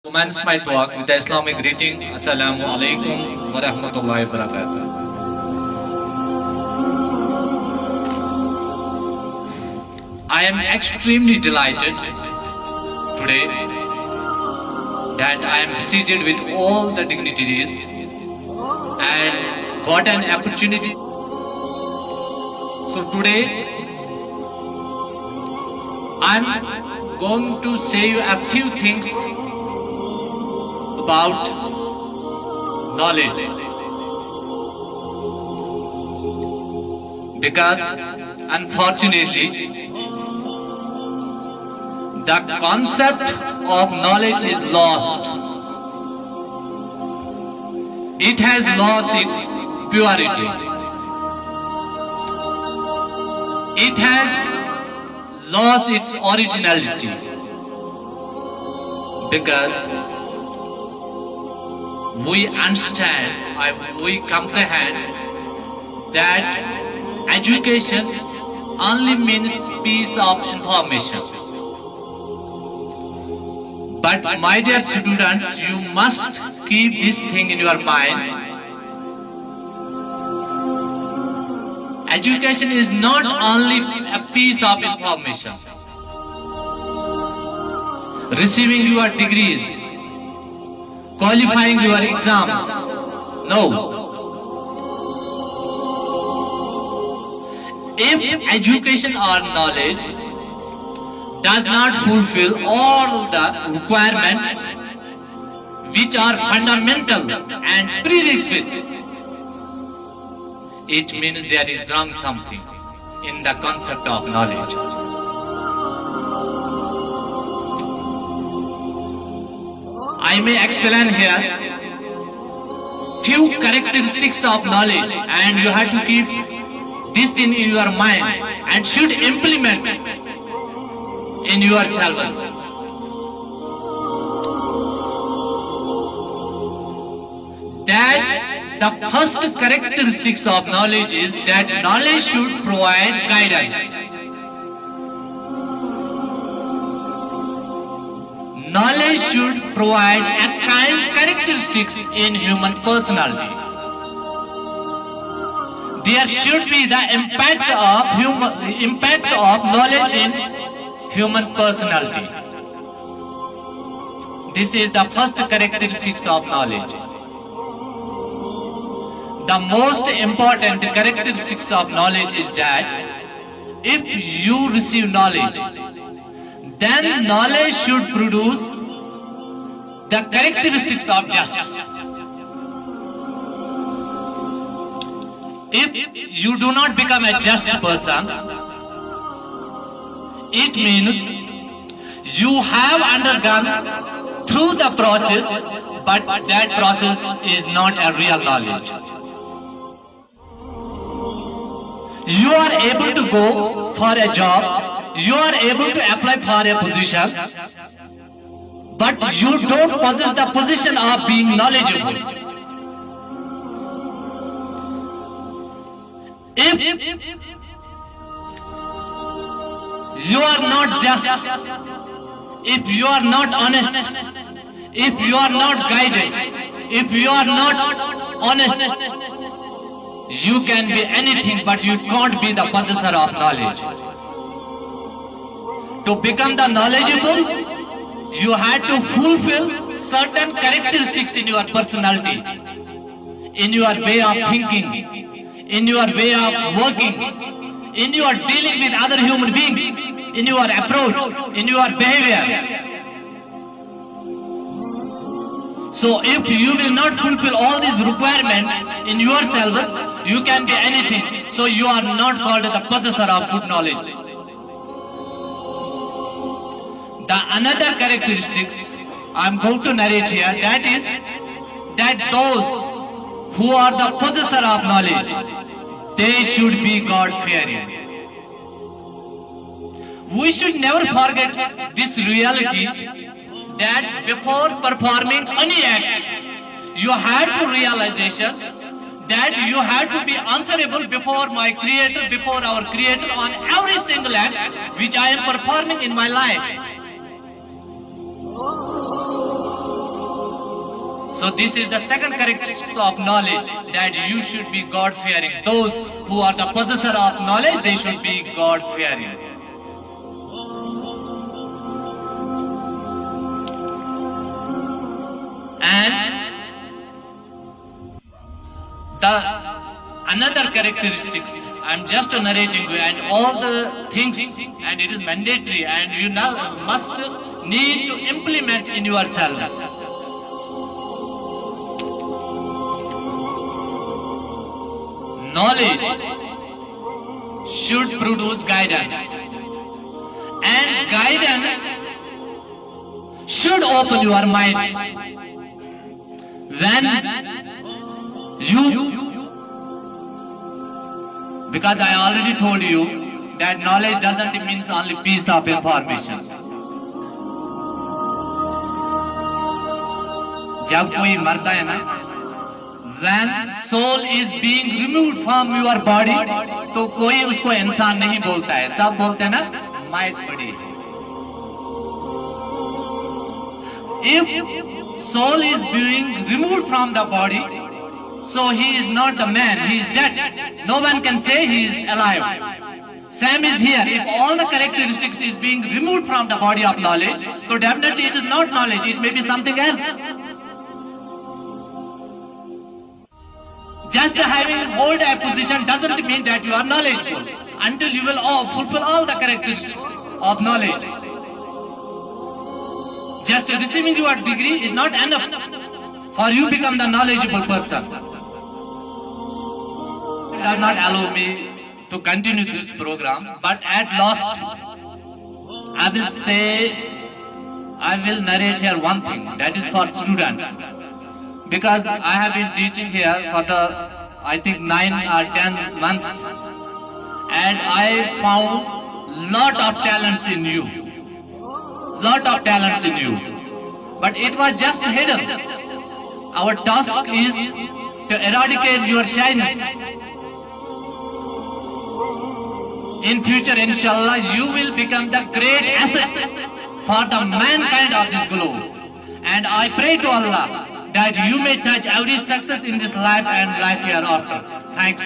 Commence my talk with the Islamic greeting. Assalamu alaikum wa rahmatullahi wa barakatuh. I am extremely delighted today that I am besieged with all the dignitaries and got an opportunity. So today I am going to say you a few things about knowledge, because unfortunately the concept of knowledge is lost. It has lost its purity. It has lost its originality, because we understand, we comprehend that education only means piece of information. But my dear students, you must keep this thing in your mind. Education is not only a piece of information. Receiving your degrees, qualifying your exams. No. If education or knowledge does not fulfill all the requirements which are fundamental and prerequisite, it means there is wrong something in the concept of knowledge. I may explain here few characteristics of knowledge, and you have to keep this thing in your mind and should implement in your syllabus. That the first characteristics of knowledge is that knowledge should provide guidance. Knowledge should provide a kind characteristics in human personality. There should be the impact of knowledge in human personality. This is the first characteristics of knowledge. The most important characteristics of knowledge is that if you receive knowledge, then knowledge should produce the characteristics of justice. If you do not become a just person, it means you have undergone through the process, but that process is not a real knowledge. You are able to go for a job, you are able to apply for a position, but you don't possess the position of being knowledgeable. If you are not just, if you are not honest, if you are not guided, if you are not honest, you can be anything, but you can't be the possessor of knowledge. To become the knowledgeable, you had to fulfill certain characteristics in your personality, in your way of thinking, in your way of working, in your dealing with other human beings, in your approach, in your behavior. So if you will not fulfill all these requirements in yourself, you can be anything. So you are not called the possessor of good knowledge. The another characteristics I am going to narrate here, that is that those who are the possessor of knowledge, they should be God-fearing. We should never forget this reality that before performing any act, you have to realization that you have to be answerable before my Creator, before our Creator on every single act which I am performing in my life. So this is the second characteristic of knowledge, that you should be God-fearing. Those who are the possessor of knowledge, they should be God-fearing. And another characteristics, I'm just narrating you, and all the things, and it is mandatory, and you now must need to implement in yourself. Knowledge should produce guidance, and guidance should open your minds. When because I already told you that knowledge doesn't mean only piece of information. जब कोई मरता है ना, when soul is being removed from your body, तो कोई उसको इंसान नहीं बोलता है, सब बोलते हैं ना माइट बड़ी. If soul is being removed from the body, so he is not the man, he is dead. No one can say he is alive. Same is here. If all the characteristics is being removed from the body of knowledge, so definitely it is not knowledge, it may be something else. Just having hold a position doesn't mean that you are knowledgeable until you will fulfill all the characteristics of knowledge. Just receiving your degree is not enough for you become the knowledgeable person. It does not allow me to continue this program, but at last I will narrate here one thing, that is for students. Because I have been teaching here for I think 9 or 10 months, and I found lot of talents in you. Lot of talents in you. But it was just hidden. Our task is to eradicate your shyness. In future, inshallah, you will become the great asset for the mankind of this globe. And I pray to Allah that you may touch every success in this life and life hereafter. Thanks.